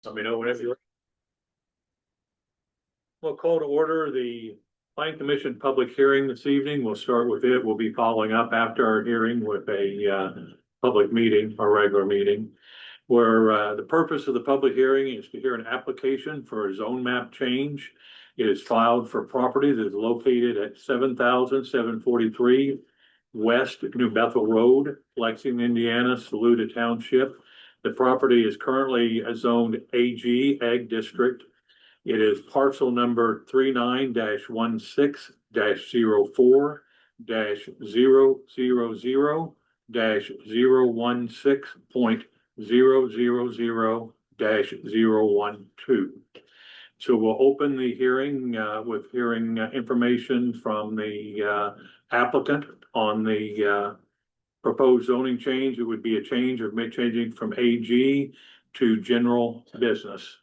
Let me know whenever you're. We'll call to order the Planning Commission public hearing this evening. We'll start with it. We'll be following up after our hearing with a public meeting, our regular meeting. Where the purpose of the public hearing is to hear an application for a zone map change. It is filed for property that is located at 7,743 West New Bethel Road, Lexington, Indiana, Saluda Township. The property is currently zoned AG Ag District. It is parcel number 39-16-04-000.000-012. So we'll open the hearing with hearing information from the applicant on the proposed zoning change. It would be a change of changing from AG to general business.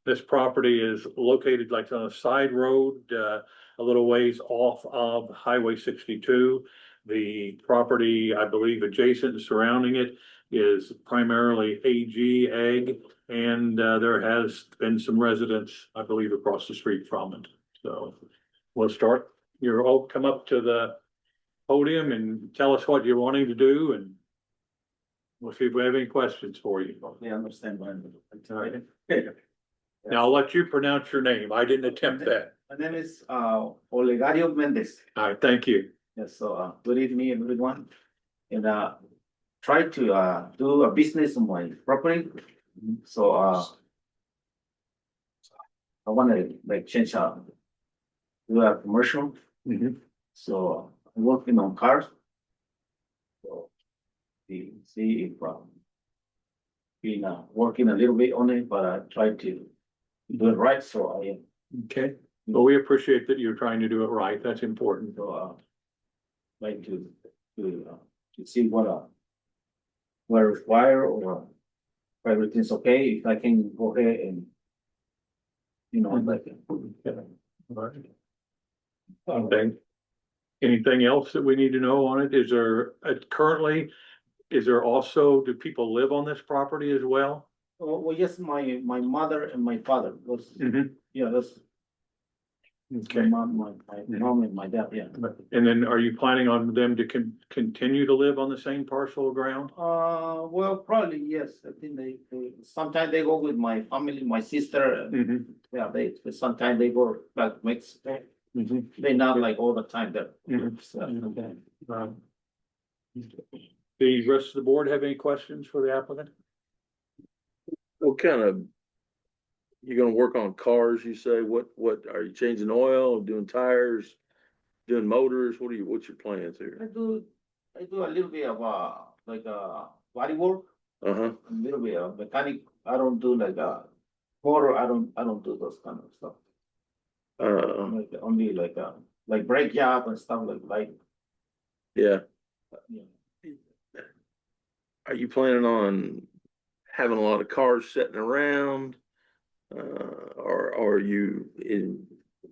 This property is located like on a side road, a little ways off of Highway 62. The property, I believe, adjacent and surrounding it is primarily AG Ag, and there has been some residents, I believe, across the street from it. So we'll start. You're all come up to the podium and tell us what you're wanting to do, and we'll see if we have any questions for you. Yeah, I understand. Now I'll let you pronounce your name. I didn't attempt that. My name is Olegario Mendez. All right, thank you. Yes, so good evening, everyone. And try to do a business on my property. So I want to like change do a commercial. So I'm working on cars. So see if been working a little bit on it, but I try to do it right. So I Okay, well, we appreciate that you're trying to do it right. That's important. so like to see what require or if everything's okay, if I can go ahead and like Okay. Anything else that we need to know on it? Is there currently, is there also, do people live on this property as well? well yes, my mother and my father was yeah, that's my Okay, mom, my mom and my dad, yeah. and then are you planning on them to continue to live on the same parcel of ground? Well, probably yes. I think they sometimes they go with my family, my sister. Yeah, they sometimes they go like Mexico. They not like all the time there. So, Okay. The rest of the board have any questions for the applicant? What kind of, you're gonna work on cars, you say? What are you changing oil, doing tires, doing motors? What's your plans I here? do a little bit of like body work, Uh-huh. a little bit of mechanic. I don't do like motor. I don't do those kind of stuff. Like only like brake job and stuff like Yeah. yeah. Are you planning on having a lot of cars sitting around? Or are you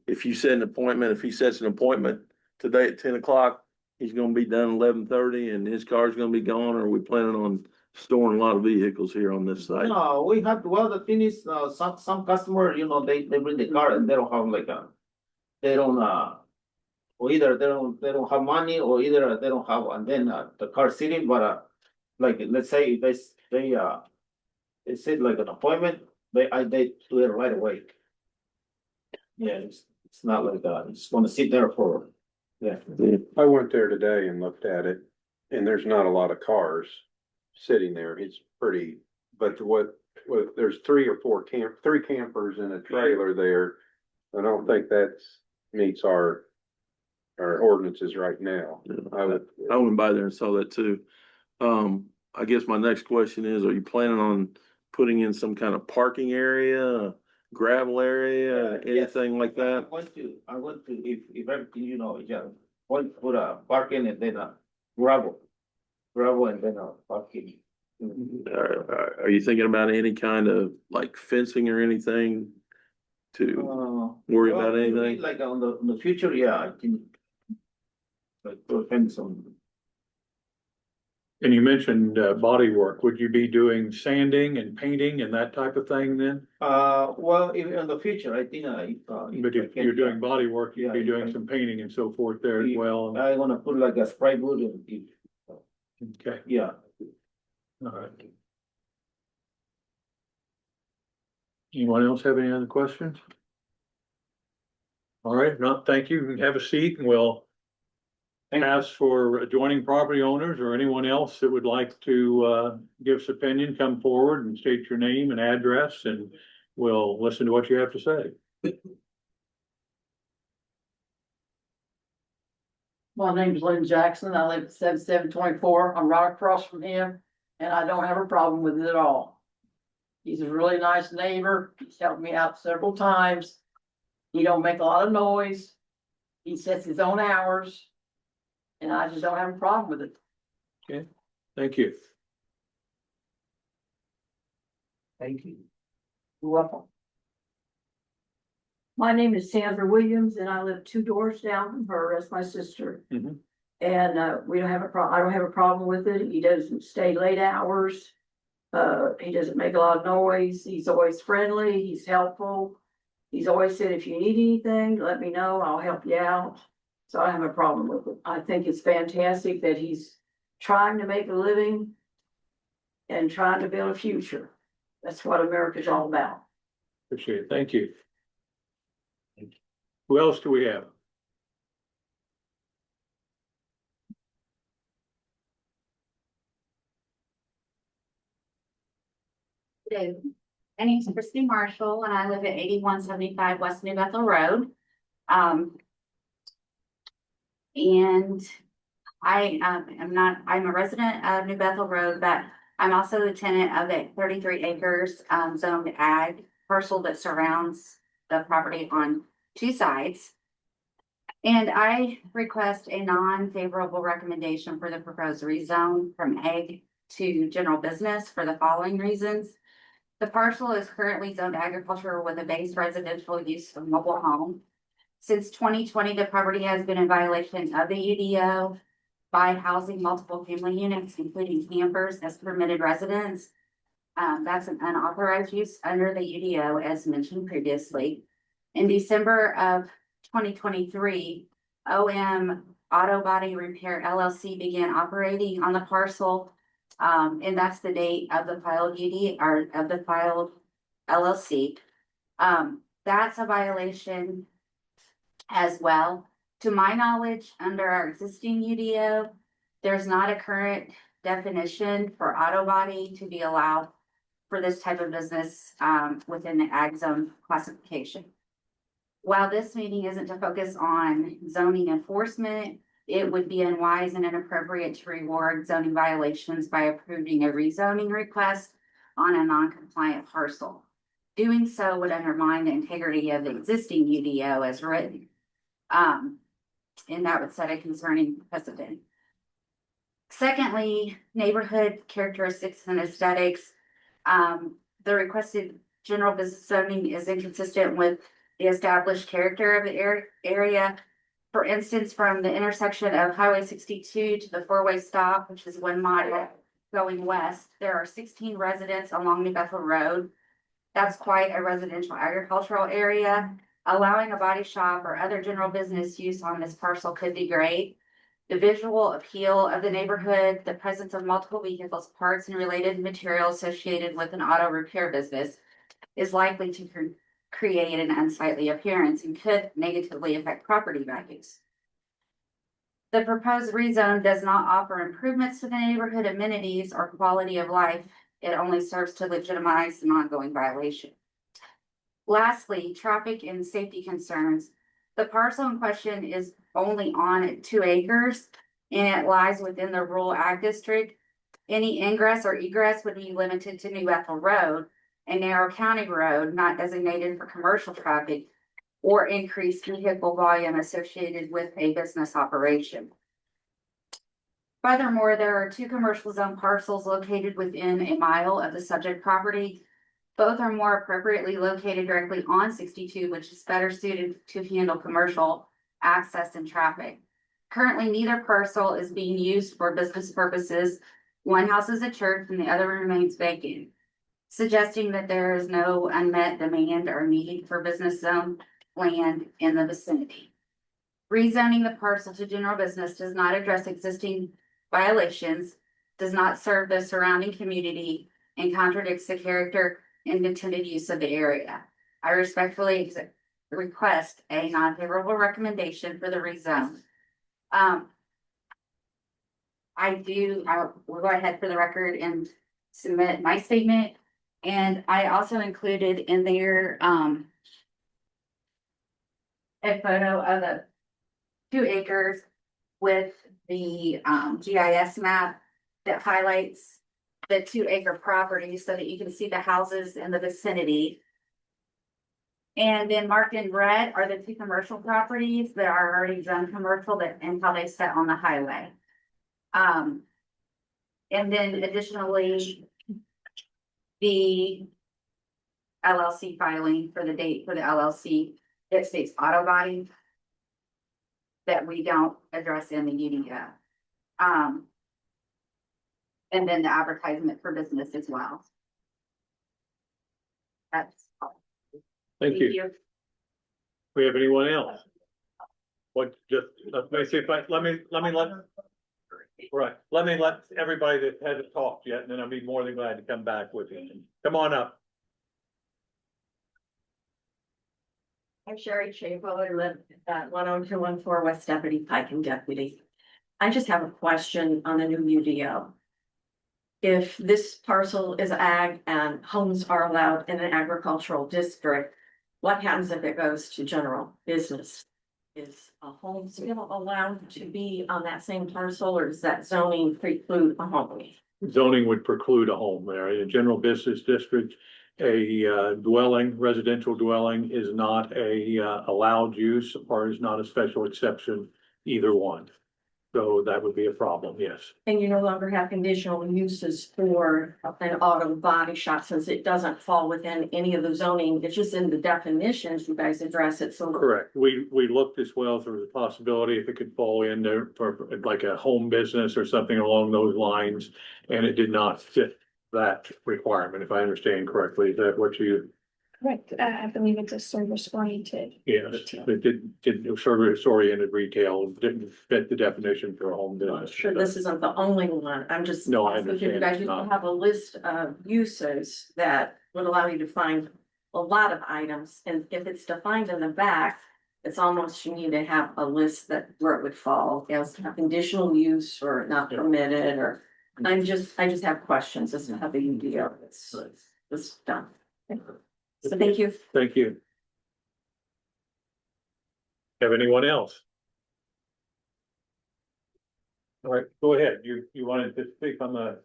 if you set an appointment, if he sets an appointment today at 10 o'clock, he's gonna be done 11:30 and his car's gonna be gone, or are we planning on storing a lot of vehicles here on this site? No, we have, well, the thing is, some customer, they bring the car and they don't have like they don't, or either they don't have money or either they don't have, and then, the car sitting, but, like, let's say they set like an appointment, they do it right away. Yeah, it's not like, it's gonna sit there for, yeah. I went there today and looked at it, and there's not a lot of cars sitting there. It's pretty, but there's three campers in a trailer there. I don't think meets our ordinances right now. I went by there and saw that too. I guess my next question is, are you planning on putting in some kind of parking area, gravel area, Yes. anything like that? I want to, if everything, yeah, want to put a parking and then a gravel and then a parking. Are you thinking about any kind of like fencing or anything to worry Well, about anything? like on the future, yeah, I think. Like put a fence on. And you mentioned body work. Would you be doing sanding and painting and that type of thing then? Well, in the future, I think, But if you're doing body work, you'd be Yeah, doing yeah. some painting and so forth there as well. I wanna put like a spray boot and, Okay, yeah. all right. Anyone else have any other questions? All right, no, thank you. You can have a seat and we'll ask for adjoining property owners or anyone else that would like to give us opinion, come forward and state your name and address, and we'll listen to what you have to say. My name's Lynn Jackson. I live at 7724. I'm right across from him, and I don't have a problem with it at all. He's a really nice neighbor. He's helped me out several times. He don't make a lot of noise. He sets his own hours. And I just don't have a problem with it. Thank you. Thank you. You're welcome. My name is Sandra Williams and I live 2 doors down from her. That's my sister. Mhm. And we don't have I don't have a problem with it. He doesn't stay late hours. He doesn't make a lot of noise. He's always friendly. He's helpful. He's always said, if you need anything, let me know. I'll help you out. So I don't have a problem with it. I think it's fantastic that he's trying to make a living and trying to build a future. That's what America's all about. Appreciate it. Thank you. Who else do we have? My name is Christy Marshall and I live at 8175 West New Bethel Road. And I I'm a resident of New Bethel Road, but I'm also the tenant of a 33 acres zoned ag parcel that surrounds the property on 2 sides. And I request a non-favorable recommendation for the proposed rezone from ag to general business for the following reasons. The parcel is currently zoned agriculture with a base residential use of mobile home. Since 2020, the property has been in violation of the UDO by housing multiple family units, including campers as permitted residents. That's an unauthorized use under the UDO, as mentioned previously. In December of 2023, OM Auto Body Repair LLC began operating on the parcel. And that's the date of the filed UD or of the filed LLC. That's a violation as well. To my knowledge, under our existing UDO, there's not a current definition for auto body to be allowed for this type of business within the ag zone classification. While this meeting isn't to focus on zoning enforcement, it would be unwise and inappropriate to reward zoning violations by approving a rezoning request on a non-compliant parcel. Doing so would undermine the integrity of the existing UDO as written. And that would set a concerning precedent. Secondly, neighborhood characteristics and aesthetics. The requested general business zoning is inconsistent with the established character of the area. For instance, from the intersection of Highway 62 to the 4-way stop, which is 1 mile going west, there are 16 residents along New Bethel Road. That's quite a residential agricultural area. Allowing a body shop or other general business use on this parcel could be great. The visual appeal of the neighborhood, the presence of multiple vehicles, parts, and related materials associated with an auto repair business is likely to create an unsightly appearance and could negatively affect property values. The proposed rezone does not offer improvements to the neighborhood amenities or quality of life. It only serves to legitimize an ongoing violation. Lastly, traffic and safety concerns. The parcel in question is only on 2 acres and it lies within the rural ag district. Any ingress or egress would be limited to New Bethel Road, a narrow county road not designated for commercial traffic or increased vehicle volume associated with a business operation. Furthermore, there are 2 commercial zone parcels located within a mile of the subject property. Both are more appropriately located directly on 62, which is better suited to handle commercial access and traffic. Currently, neither parcel is being used for business purposes, One house is a church and the other remains vacant, suggesting that there is no unmet demand or need for business zone land in the vicinity. Rezoning the parcel to general business does not address existing violations, does not serve the surrounding community, and contradicts the character and intended use of the area. I respectfully request a non-favorable recommendation for the rezone. I will go ahead for the record and submit my statement. And I also included in there, a photo of the 2 acres with the, GIS map that highlights the 2 acre property so that you can see the houses in the vicinity. And then marked in red are the 2 commercial properties that are already zoned commercial and how they sit on the highway. And then additionally, the LLC filing for the date for the LLC, it states auto body that we don't address in the UDO. And then the advertisement for business as well. That's all. Thank you. We have anyone else? What, just, let me see if let me let everybody that hasn't talked yet, and then I'll be more than glad to come back with you. Come on up. I'm Sherry Chapo. I live at 10214 West Deputy Pike and Deputy. I just have a question on the new UDO. If this parcel is ag and homes are allowed in an agricultural district, what happens if it goes to general business? Is a home still allowed to be on that same parcel, or does that zoning preclude a home? Zoning would preclude a home there. In a general business district, a dwelling, residential dwelling is not a allowed use, or is not a special exception, either one. So that would be a problem, yes. And you no longer have conditional uses for an auto body shop, since it doesn't fall within any of the zoning, it's just in the definitions, you guys address it, so. Correct. We looked as well as there was a possibility if it could fall in there for like a home business or something along those lines, and it did not fit that requirement, if I understand correctly. Is that what you? Correct, I believe it's a service oriented. Yes, it did service oriented retail, didn't fit the definition for a home I'm business. sure this isn't the only one, I'm just. No, I asking if you understand guys it's used to not. have a list of uses that would allow you to find a lot of items, and if it's defined in the back, it's almost, you need to have a list that where it would fall, as a conditional use or not Yeah. permitted, or. I just have questions as to how the UDO is done. So thank you. Thank you. Have anyone else? All right, go ahead. You wanted to speak on the.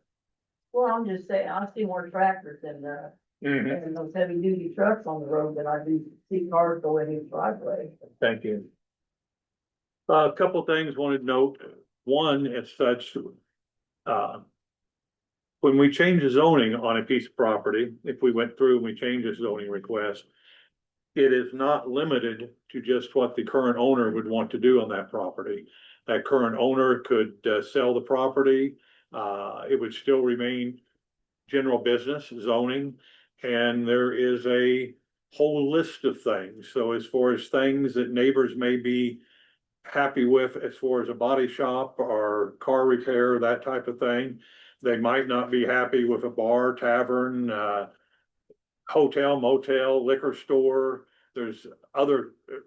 Well, I'm just saying, I see more tractors than, and those heavy duty trucks on the road than I do see cars going in the driveway. Thank you. A couple things wanted to note. One, as such, when we change the zoning on a piece of property, if we went through and we changed the zoning request, it is not limited to just what the current owner would want to do on that property. That current owner could sell the property. It would still remain general business zoning, and there is a whole list of things. So as far as things that neighbors may be happy with, as far as a body shop or car repair, that type of thing, they might not be happy with a bar, tavern, hotel, motel, liquor store. There's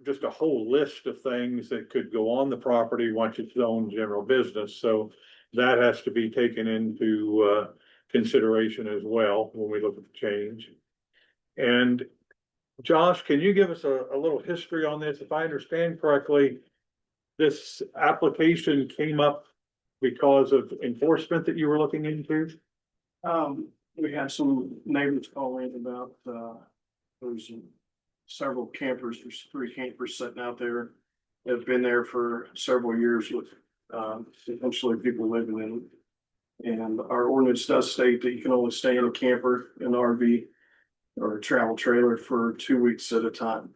just a whole list of things that could go on the property once it's zoned general business. So that has to be taken into consideration as well when we look at the change. And Josh, can you give us a little history on this? If I understand correctly, this application came up because of enforcement that you were looking into? We had some neighbors call in about, there's several campers, there's 3 campers sitting out there. That have been there for several years with, essentially people living in it. And our ordinance does state that you can only stay in a camper, an RV, or a travel trailer for 2 weeks at a time.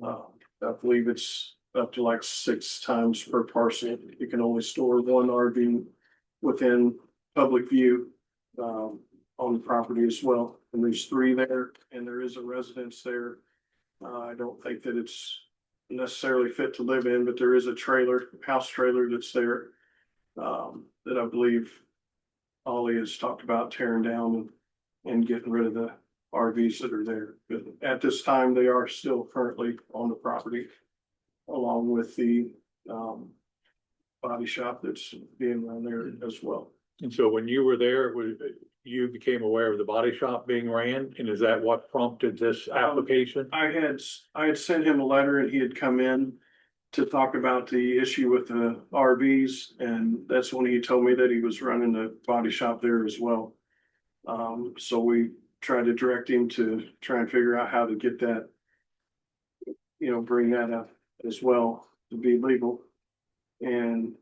I believe it's up to like 6 times per parcel. You can only store 1 RV within public view, on the property as well. And there's three there, and there is a residence there. I don't think that it's necessarily fit to live in, but there is a house trailer that's there. That I believe Ollie has talked about tearing down and getting rid of the RVs that are there. But at this time, they are still currently on the property, along with the, body shop that's being run there as well. And so when you were there, you became aware of the body shop being ran, and is that what prompted this application? I had sent him a letter and he had come in to talk about the issue with the RVs, and that's when he told me that he was running the body shop there as well. So we tried to direct him to try and figure out how to get that, bring that up as well to be legal. And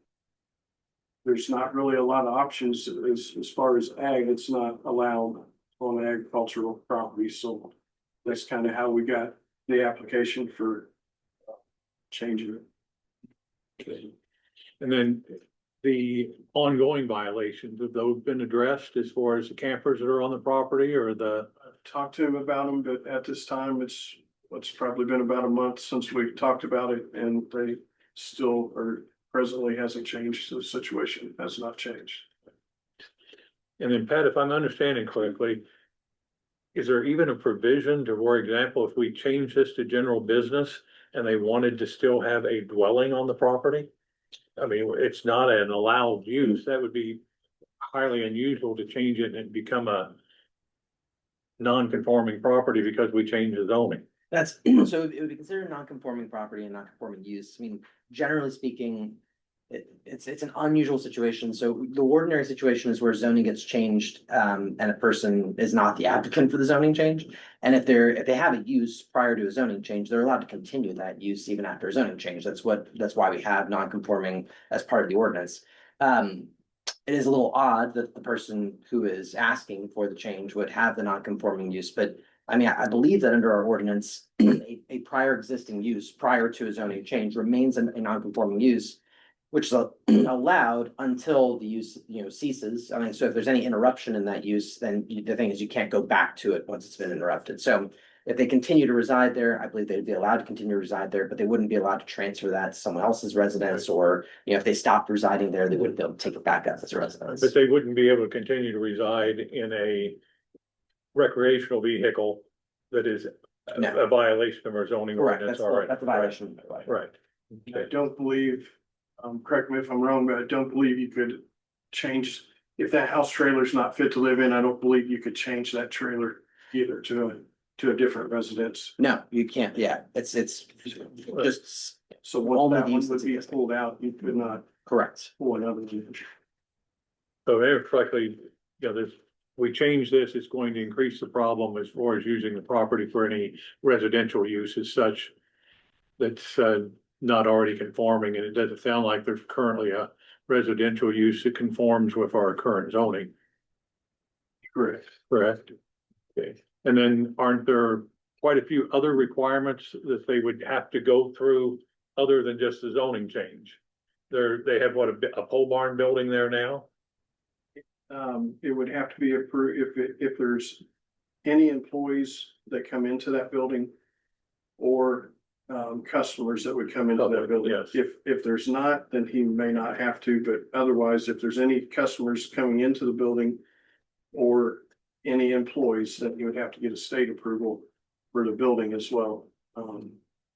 there's not really a lot of options as far as ag, it's not allowed on agricultural property, so that's kind of how we got the application for changing it. Okay. And then the ongoing violations, have those been addressed as far as the campers that are on the property or the? I've talked to him about them, but at this time, it's probably been about a month since we've talked about it, and they still are presently hasn't changed. The situation has not changed. And then Pat, if I'm understanding correctly, is there even a provision to, for example, if we change this to general business and they wanted to still have a dwelling on the property? I mean, it's not an allowed use. That would be highly unusual to change it and become a non-conforming property because we changed the zoning. That's, so it would be considered non-conforming property and non-conforming use. I mean, generally speaking, it's an unusual situation. So the ordinary situation is where zoning gets changed, and a person is not the applicant for the zoning change. And if they have a use prior to a zoning change, they're allowed to continue that use even after a zoning change. That's why we have non-conforming as part of the ordinance. It is a little odd that the person who is asking for the change would have the non-conforming use, but I mean, I believe that under our ordinance, a prior existing use prior to a zoning change remains a non-conforming use, which is allowed until the use, ceases. I mean, so if there's any interruption in that use, then the thing is you can't go back to it once it's been interrupted. So if they continue to reside there, I believe they'd be allowed to continue to reside there, but they wouldn't be allowed to transfer that to someone else's residence, or, if they stopped residing there, they wouldn't be able to take it back up as a residence. But they wouldn't be able to continue to reside in a recreational vehicle that is No. a violation of our zoning Correct, ordinance that's already. a violation. Right. I don't believe, correct me if I'm wrong, but I don't believe you could change, if that house trailer is not fit to live in, I don't believe you could change that trailer either to a different residence. No, you can't, yeah, it's just So once Only that the one use would that's be existing. pulled out, you could not correct. pull another. So very correctly, we change this, it's going to increase the problem as far as using the property for any residential use as such. That's not already conforming, and it doesn't sound like there's currently a residential use that conforms with our current zoning, Correct. correct? Okay, and then aren't there quite a few other requirements that they would have to go through other than just the zoning change? They have a pole barn building there now? It would have to be approved if there's any employees that come into that building or customers that would come into that building. Yes. If there's not, then he may not have to, but otherwise, if there's any customers coming into the building or any employees, then you would have to get a state approval for the building as well,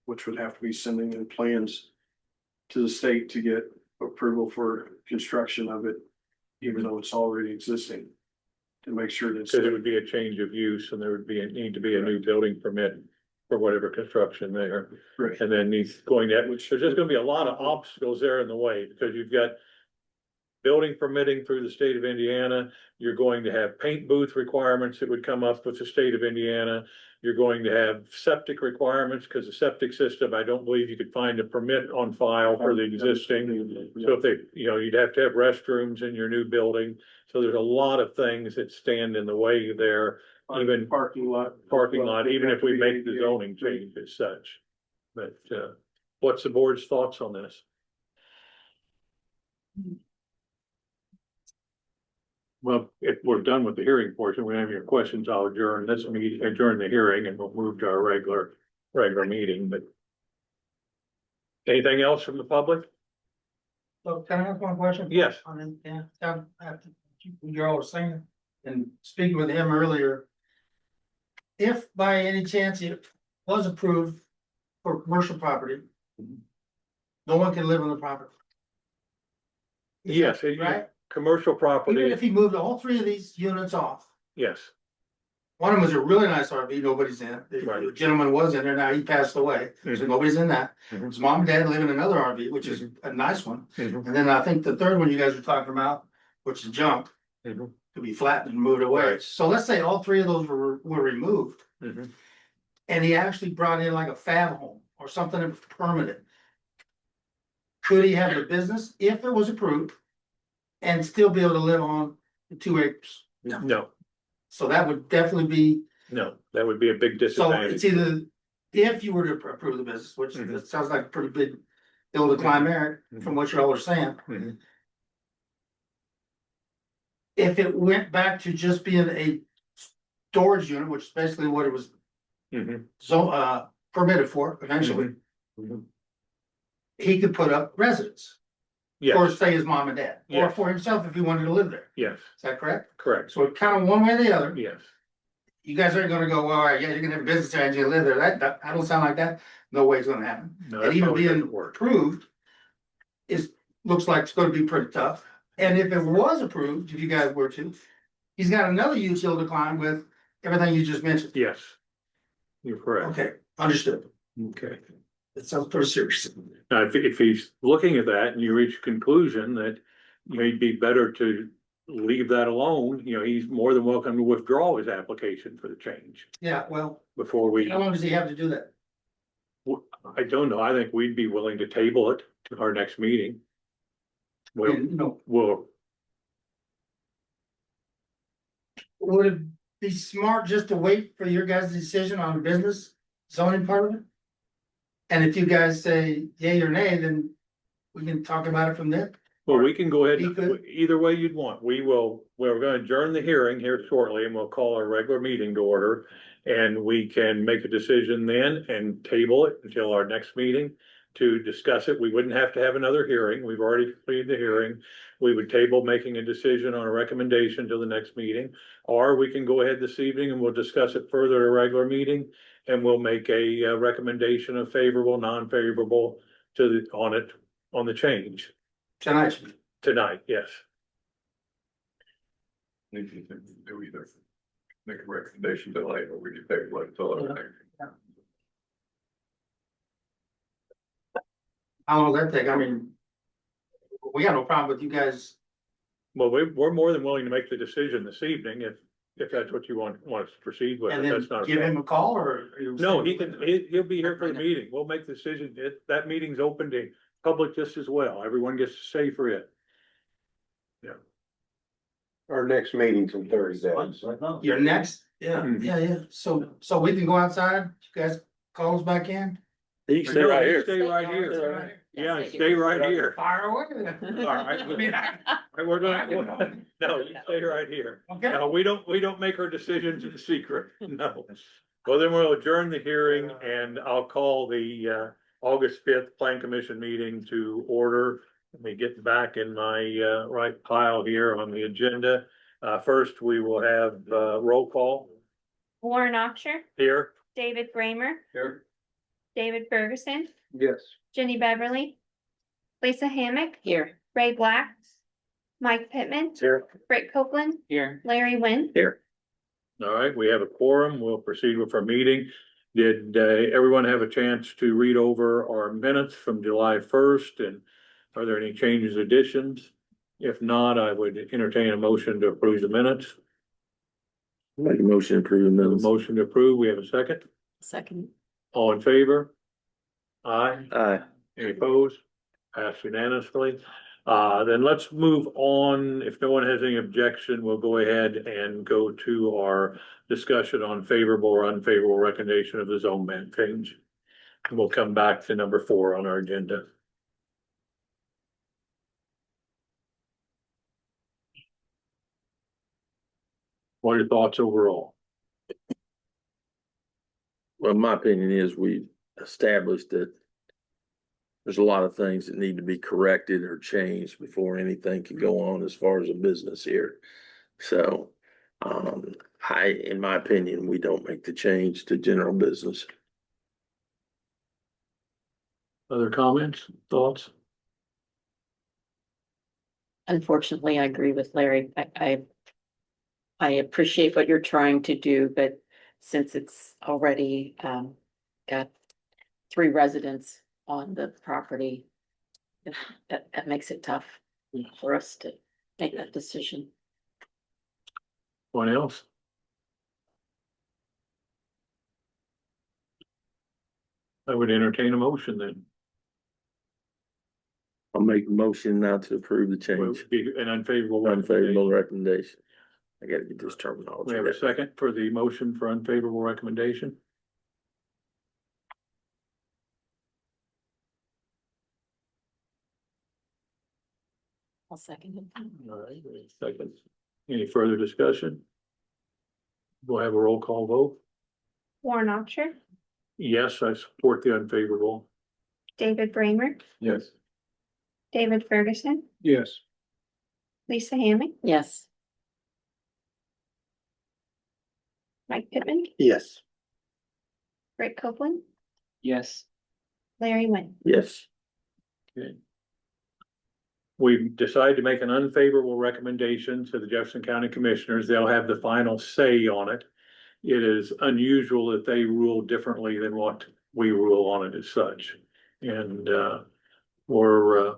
which would have to be sending in plans to the state to get approval for construction of it, even though it's already existing, to make sure that. Because it would be a change of use and there would need to be a new building permit for whatever construction there. Right. And then he's going to, there's just gonna be a lot of obstacles there in the way, because you've got building permitting through the state of Indiana. You're going to have paint booth requirements that would come up with the state of Indiana. You're going to have septic requirements, because the septic system, I don't believe you could find a permit on file for the existing. So if they, you'd have to have restrooms in your new building. So there's a lot of things that stand in the way there, even Parking lot. even if we make the zoning change as such. But, what's the board's thoughts on this? Well, if we're done with the hearing portion, we have your questions, I'll adjourn this meeting, adjourn the hearing, and we'll move to our regular meeting, but. Anything else from the public? So can I ask one question? Yes. On it, yeah, after you're all saying, and speaking with him earlier. If by any chance it was approved for commercial property. No one can live on the property. Is Yes, that right? commercial Even property, if he moved all three of these units off, yes, one of them was a really nice RV, nobody's in it. The Right. gentleman was in there, now he passed away, so Mhm. nobody's in that. Mhm. His mom and dad live in another RV, which is a nice one. Mhm. And then I think the third one you guys were talking about, which is junk, Mhm. to be flattened and moved away. Right. So let's say all three of those were removed. Mhm. And he actually brought in like a fab home or something that was permanent. Could he have a business if it was approved? And still be able to live on the 2 acres? no, So that would definitely be, no, that would be a big so it's disadvantage. either, if you were to approve the business, which Mhm. that sounds like a pretty big hill to climb there, from what you all are saying. Mhm. If it went back to just being a storage unit, which is basically what it was Mhm. permitted for eventually, Mhm. he could put up residence. For Yes, say his mom and dad, or Yes. for himself if he wanted to live there. yes, Is that correct? correct, So it kind of one way or the other. yes, You guys aren't gonna go, all right, yeah, you're gonna have a business there and you're gonna live there. That don't sound like that. No way it's gonna happen. no, And that even probably being doesn't work. approved looks like it's gonna be pretty tough. And if it was approved, if you guys were to, he's got another huge hill to climb with everything you just mentioned. Yes, you're correct, Okay, understood. okay. It sounds pretty serious. Now, if he's looking at that and you reach a conclusion that, you know, it'd be better to leave that alone, you know, he's more than welcome to withdraw his application for the change Yeah, well, before we, how long does he have to do that? I don't know, I think we'd be willing to table it to our next meeting. Well, And, you know, we'll, would it be smart just to wait for your guys' decision on the business zoning part of it? And if you guys say yay or nay, then we can talk about it from there. well, we can go ahead, He could- either way you'd want, we're gonna adjourn the hearing here shortly and we'll call our regular meeting to order. And we can make a decision then and table it until our next meeting to discuss it. We wouldn't have to have another hearing. We've already completed the hearing. We would table making a decision on a recommendation till the next meeting. Or we can go ahead this evening and we'll discuss it further at a regular meeting. And we'll make a recommendation of favorable, non-favorable on the change Tonight, tonight, yes. If you think do either make a recommendation tonight or we can take it like till everything. how long does that take? I mean, we got no problem with you guys. Well, we're more than willing to make the decision this evening if that's what you want us to proceed with. And If then that's not. give him a call or? No, he'll be here for the meeting. We'll make the decision. That meeting's open to public just as well. Everyone gets to say for it. Our next meeting's in 30 days. Your next, yeah, Mhm. yeah. So we can go outside, you guys call us back in? You can stay right here. Stay right here. Yeah, stay right here. Fire away then. All right. We're gonna, no, you stay right here. Okay. No, we don't make our decisions in secret, no. Well, then we'll adjourn the hearing and I'll call the August 5th Plan Commission meeting to order. Let me get back in my right pile here on the agenda. First, we will have roll call Warren Oxer, here. David Bramer, Here. David Ferguson, Yes. Jenny Beverly, Lisa Hammock, Here. Ray Black, Mike Pittman, Here. Rick Copeland, Here. Larry Wynn. All right, we have a quorum. We'll proceed with our meeting. Did everyone have a chance to read over our minutes from July 1st? And are there any changes, additions? If not, I would entertain a motion to approve the minutes. Make a motion to approve the We have a minutes. motion to approve. We have a second. Second. All in favor? Aye. Aye. Any opposed? Passed unanimously. Then let's move on. If no one has any objection, we'll go ahead and go to our discussion on favorable or unfavorable recommendation of the zone map change. And we'll come back to number 4 on our agenda. What are your thoughts overall? Well, my opinion is we established that there's a lot of things that need to be corrected or changed before anything can go on as far as a business here. So, in my opinion, we don't make the change to general business. Other comments, thoughts? Unfortunately, I agree with Larry. I appreciate what you're trying to do, but since it's already got 3 residents on the property, that makes it tough for us to make that decision. Anyone else? I would entertain a motion then. I'll make a motion now to approve the change. Would be an unfavorable. Unfavorable recommendation. I gotta get this terminology. We have a right. second for the motion for unfavorable recommendation. I'll second it. All right, second. Any further discussion? We'll have a roll call vote. Warren Archer, Yes, I support the unfavorable. David Bramer, Yes. David Ferguson, Yes. Lisa Hammock, Yes, Mike Pittman, Yes. Rick Copeland, Yes. Larry Wynn. Yes. Okay. We've decided to make an unfavorable recommendation to the Jefferson County Commissioners. They'll have the final say on it. It is unusual that they rule differently than what we rule on it as such. And we're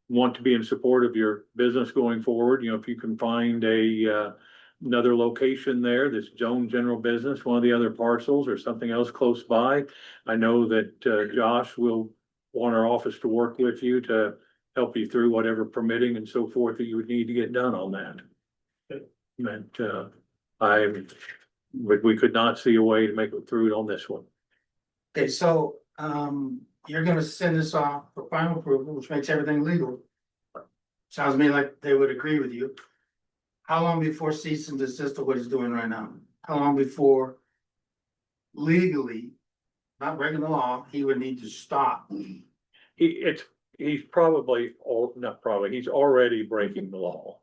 want to be in support of your business going forward. You know, if you can find another location there that's zone general business, one of the other parcels or something else close by. I know that Josh will want our office to work with you to help you through whatever permitting and so forth that you would need to get done on that. But we could not see a way to make it through it on this one. Okay, so, you're gonna send this off for final approval, which makes everything legal. Sounds to me like they would agree with you. How long before cease and desist of what he's doing right now? How long before legally, not breaking the law, he would need to stop? He's probably, or not probably, he's already breaking the law.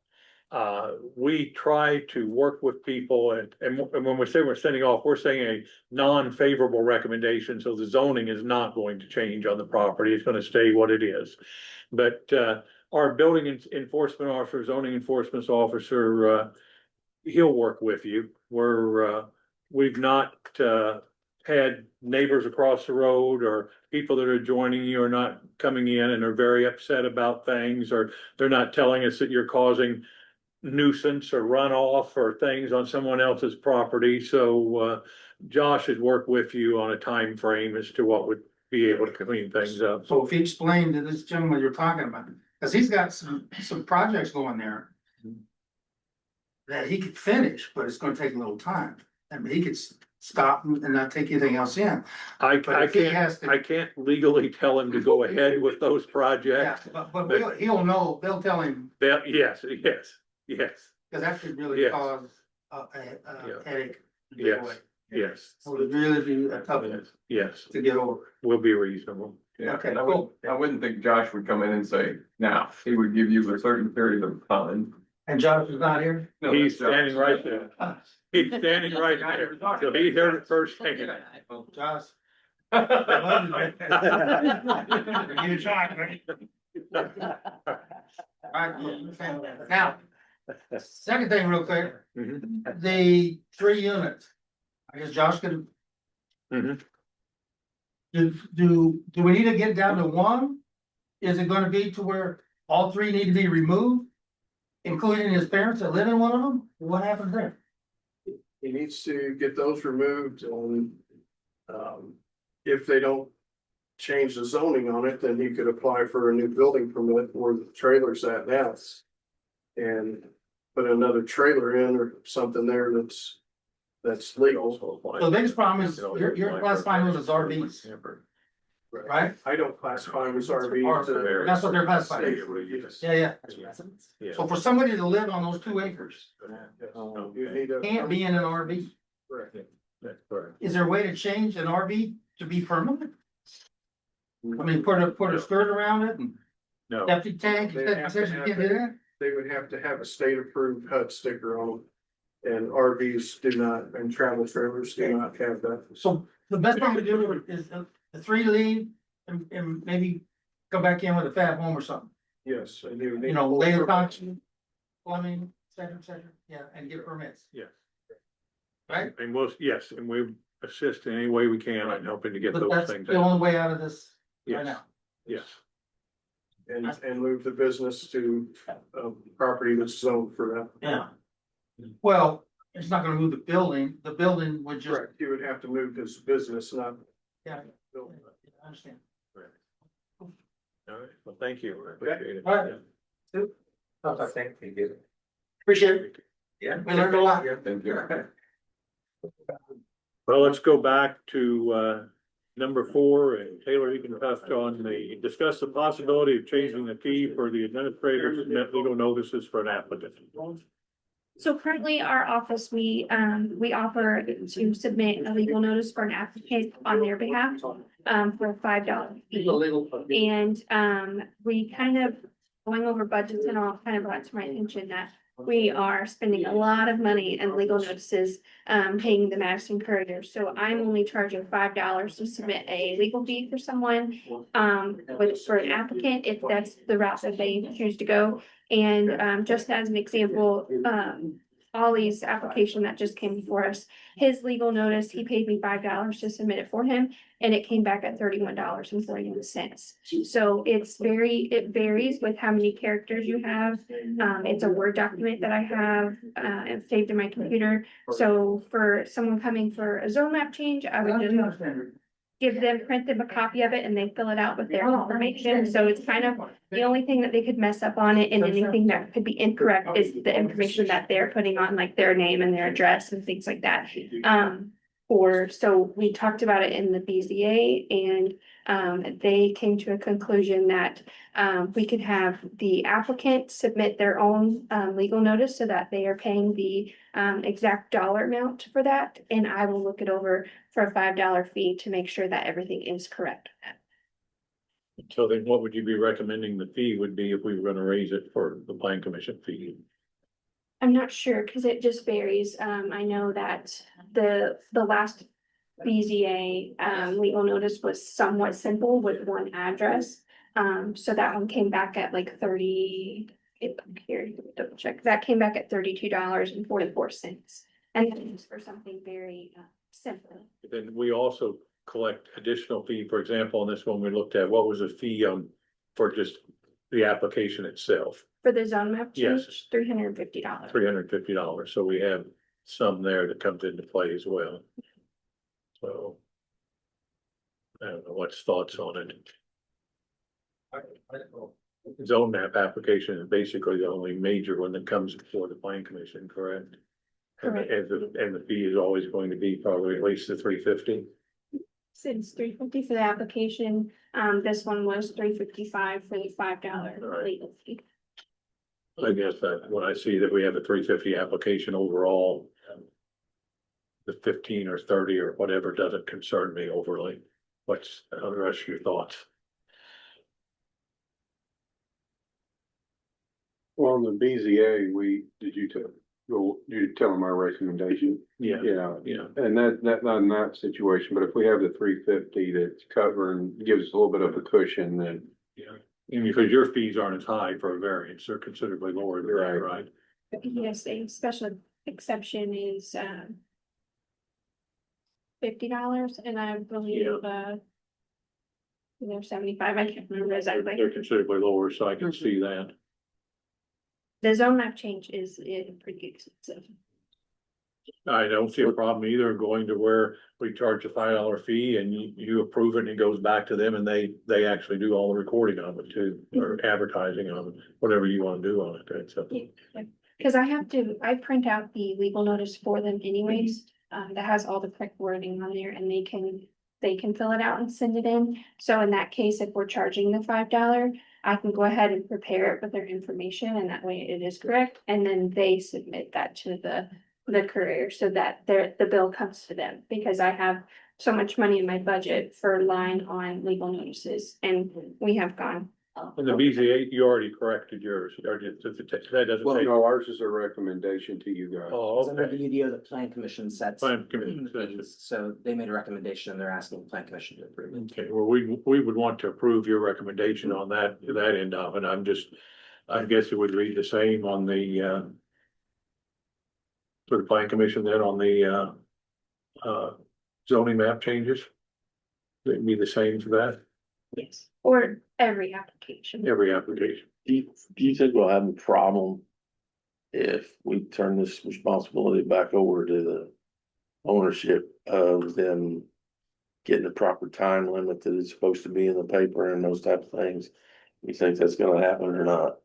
We try to work with people and when we say we're sending off, we're saying a non-favorable recommendation. So the zoning is not going to change on the property. It's going to stay what it is. But, our building enforcement officer, zoning enforcement officer, he'll work with you. We've not, had neighbors across the road or people that are joining you are not coming in and are very upset about things, or they're not telling us that you're causing nuisance or runoff or things on someone else's property. So Josh has worked with you on a time frame as to what would be able to clean things up. So if he explained to this gentleman you're talking about, cause he's got some projects going there. That he could finish, but it's gonna take a little time. I mean, he could stop and not take anything else in. I But if he has to- can't legally tell him to go ahead with those Yeah, projects. but he'll know, they'll tell him, Yes, cause that could really Yes. cause Yeah. a headache. yes, So it'd really be a tough one yes, to get over. we'll be reasonable. Yeah, Okay, and cool. I wouldn't think Josh would come in and say, now, he would give you a certain period of time. And Josh is not here? No, He's that's Josh. standing right there. He's standing right there. So he heard it firsthand. Josh. You try, right? Now, second thing real quick, Mhm. the 3 units. I guess Josh could. Mhm. Do we need to get down to 1? Is it gonna be to where all 3 need to be removed? Including his parents that live in one of them? What happens there? He needs to get those removed and, if they don't change the zoning on it, then he could apply for a new building permit where the trailer's at now. And put another trailer in or something there that's legal. So the biggest problem is you're classifying those as RVs. right? I don't classify them as Or- RVs. That's what they're classified. Yes. Yeah, yeah. As residents? Yeah. So for somebody to live on those 2 acres, You need a. can't be in an RV. Correct. That's correct. Is there a way to change an RV to be permanent? I mean, put a skirt around it and No, septic tank, They have to you have can't do that? They would have to have a state approved HUD sticker on them. And RVs do not, and travel trailers do not have that. So the best thing to do is the 3 leave and maybe go back in with a fab home or something. Yes, and You know, lay the function, plumbing, et cetera, yeah, and get permits, yes. right? And we'll, yes, and we assist in any way we can in helping to get But those that's things. the only way out of this right Yes, now. yes. And move the business to a property that's zoned for that. Yeah. Well, it's not gonna move the building would just, Correct, you would have to move his business, not. yeah, building. I understand. All right, well, thank you. I appreciate it. All right. Yeah. Thank you. Appreciate it. Yeah. We learned a lot. Thank you. Well, let's go back to number 4, and Taylor, you can touch on discuss the possibility of changing the fee for the administrator to submit legal notices for an applicant. So currently our office, we offer to submit a legal notice for an applicant on their behalf, for a $5 fee. And, we kind of, going over budgets and all, kind of brought to my attention that we are spending a lot of money in legal notices, paying the Madison Courier. So I'm only charging $5 to submit a legal fee for someone, for an applicant, if that's the route that they choose to go. And, just as an example, Ollie's application that just came before us, his legal notice, he paid me $5 to submit it for him, and it came back at $31.41. So it varies with how many characters you have. It's a Word document that I have, and saved in my computer. So for someone coming for a zone map change, I would just print them a copy of it, and they fill it out with their information. So it's kind of, the only thing that they could mess up on it, and anything that could be incorrect, is the information that they're putting on, like their name and their address and things like that. So we talked about it in the BZA, and they came to a conclusion that we could have the applicant submit their own legal notice so that they are paying the exact dollar amount for that. And I will look it over for a $5 fee to make sure that everything is correct. So then what would you be recommending the fee would be if we were gonna raise it for the plan commission fee? I'm not sure, because it just varies. I know that the last BZA legal notice was somewhat simple with one address. So that one came back at like 30, here, double check, that came back at $32.44. And that is for something very simple. Then we also collect additional fee, for example, on this one, we looked at what was the fee for just the application itself, For the zone map Yes. change, $350. $350. So we have some there that comes into play as well. So. I don't know what's thoughts on it. Zone map application is basically the only major one that comes before the plan commission, correct? Correct. And the fee is always going to be probably at least the $350. Since $350 for the application, this one was $355 for the $5 Right. legal fee. I guess that when I see that we have a $350 application overall. The 15 or 30 or whatever doesn't concern me overly. What's the rest of your thoughts? Well, on the BZA, you tell them our recommendation? Yeah, Yeah, yeah, and that, not in that situation, but if we have the 350 that's covering, gives us a little bit of a cushion, then. yeah. And because your fees aren't as high for a variance, they're considerably lower than that, right? Yes, a special exception is $50, and I believe they're 75. I can't remember exactly. They're considerably lower, so I can see that. The zone map change is pretty expensive. I don't see a problem either going to where we charge a $5 fee and you approve it and it goes back to them and they actually do all the recording of it too, or advertising of it, whatever you want to do on it. That's up. Because I print out the legal notice for them anyways, that has all the correct wording on there, and they can fill it out and send it in. So in that case, if we're charging the $5, I can go ahead and prepare it with their information and that way it is correct. And then they submit that to the courier so that the bill comes to them because I have so much money in my budget for line on legal notices and we have gone. And the BZA, you already corrected yours, or that doesn't Well, take. no, ours is a recommendation to you guys. Oh, It's under okay. the UDO, the plan commission sets. Plan commission sets. So they made a recommendation and they're asking the plan commission to approve it. Okay, well, we would want to approve your recommendation on that end of it. I guess it would read the same on the, for the plan commission then on the, zoning map changes. It'd be the same for that, Yes. Or every application. every application. Do you think we'll have a problem if we turn this responsibility back over to the ownership of them getting the proper time limit that it's supposed to be in the paper and those type of things? You think that's gonna happen or not?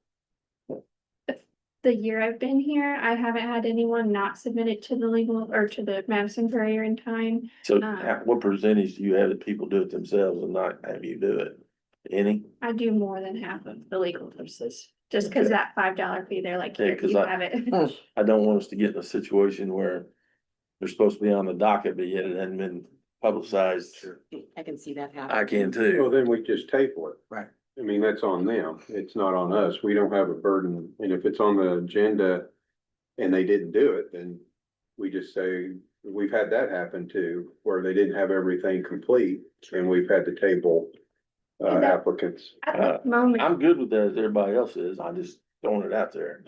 The year I've been here, I haven't had anyone not submit it to the legal or to the Madison Courier in time. So what percentage do you have that people do it themselves and not have you do it? Any? I do more than half of the legal notices, just because Okay. that $5 fee, they're like, Yeah, here, 'cause you I- have it. I don't want us to get in a situation where they're supposed to be on the docket, but yet it hasn't been publicized. I can see that happen. I can Well, too. then we just table it. Right. I mean, that's on them. It's not on us. We don't have a burden. And if it's on the agenda and they didn't do it, then we just say, we've had that happen too, where they didn't have everything complete and we've had to table Is that- applicants. At the moment, I'm good with that as everybody else is. I just throwing it out there.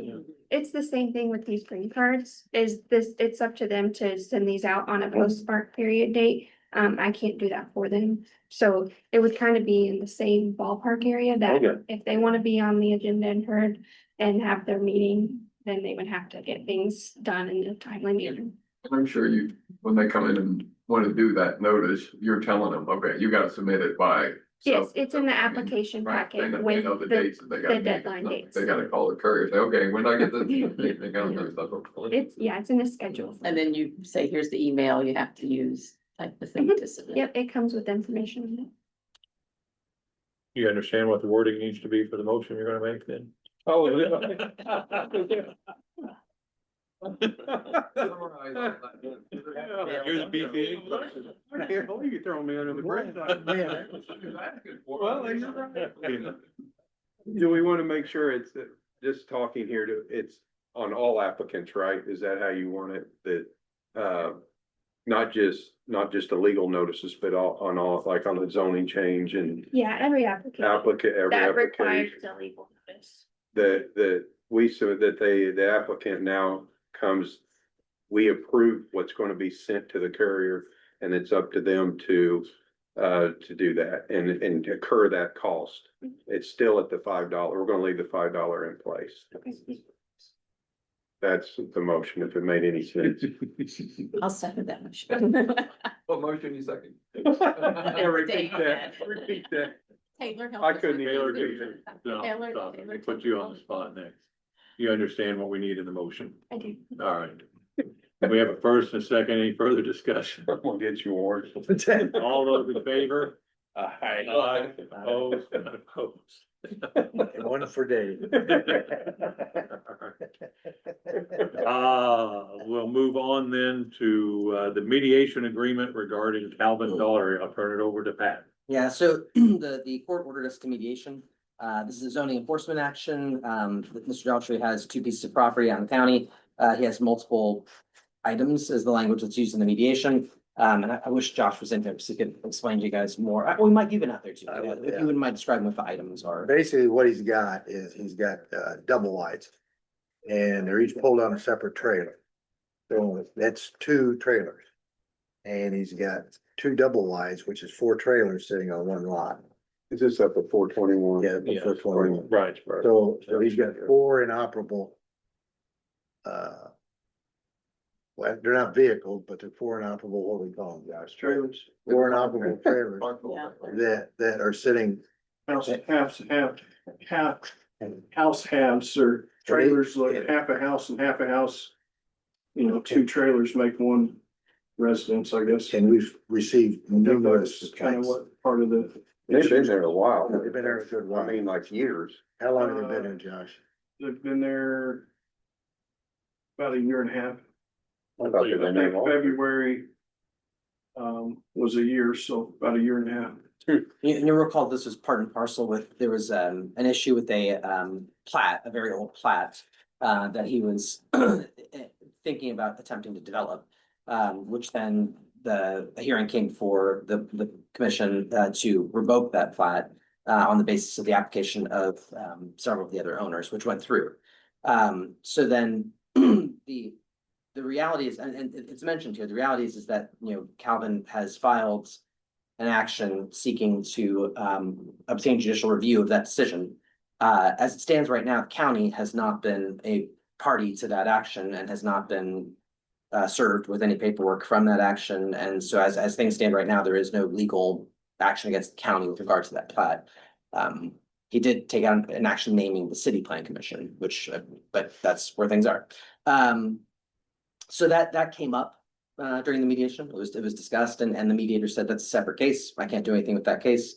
it's the same thing with these green cards, it's up to them to send these out on a postmark period date. I can't do that for them, so it would kind of be in the same ballpark area that Okay. if they want to be on the agenda and heard and have their meeting, then they would have to get things done in a timely manner. I'm sure you, when they come in and want to do that notice, you're telling them, okay, you gotta submit it by. Yes, so- it's in the I mean, application right, they packet know- they with know the the, dates that they gotta the meet. deadline It's not- dates. They gotta call the courier, say, okay, when I get this, they gotta do stuff. It's in the schedule. And then you say, here's the email you have to use type of thing to submit. Yep, it comes with information on it. You understand what the wording needs to be for the motion you're gonna make then? Oh. You're the BPA. I can't believe you're throwing me under the bus. Well, you're right. Do we want to make sure it's, just talking here to, it's on all applicants, right? Is that how you want it? That, not just the legal notices, but on all, like on the zoning change and Yeah, every application. every That requires application. a legal notice. That we, so that the applicant now comes, we approve what's going to be sent to the courier, and it's up to them to do that and incur that cost. It's still at the $5. We're gonna leave the $5 in place. That's the motion, if it made any sense. I'll second that motion. What motion you second? Repeat that, Dang. repeat that. Taylor, help I us couldn't with Taylor, this. No, Taylor, stop. Taylor, They put you on the spot next. You understand what we need in the motion? I do. All right. We have a first and a second. Any further discussion? I'm gonna get you warned. All those in favor? Aye. Opposed? Opposed. One for Dave. We'll move on then to the mediation agreement regarding Calvin Dollar. I'll turn it over to Pat. Yeah, so the court ordered us to mediation. This is a zoning enforcement action. Mr. Daltrey has two pieces of property on the county. He has multiple items as the language that's used in the mediation. And I wish Josh was in there because he could explain to you guys more. We might give it out there too. I would, If yeah. you wouldn't mind describing what the items are. Basically, what he's got is he's got double wides. And they're each pulled on a separate trailer. So that's two trailers. And he's got two double wides, which is four trailers sitting on one lot. Is this up at 421? Yeah, Yeah. for 21. Right. So he's got four inoperable. Well, they're not vehicles, but they're four inoperable, what do we call them, guys? Trailers. Four inoperable trailers Yeah. that are sitting. House halves or trailers, like half a house and half a house. You know, two trailers make one residents, I guess. And we've received numerous That's kind of complaints. what part of the. They've been there a while. They've been there a good while. I mean, like years. How long have they been there, Josh? They've been there about a year and a half. I thought they'd I been there think longer. February was a year, so about a year and a half. You recall this was part and parcel with, there was an issue with a plat, a very old plat. That he was thinking about attempting to develop, which then the hearing came for the commission to revoke that plat. On the basis of the application of several of the other owners, which went through. So then the reality is, and it's mentioned here, the reality is that, you know, Calvin has filed an action seeking to obtain judicial review of that decision. As it stands right now, the county has not been a party to that action and has not been served with any paperwork from that action. And so as things stand right now, there is no legal action against the county with regard to that plat. He did take out an action naming the city plan commission, which, but that's where things are. So that came up during the mediation. It was discussed, and the mediator said that's a separate case. I can't do anything with that case.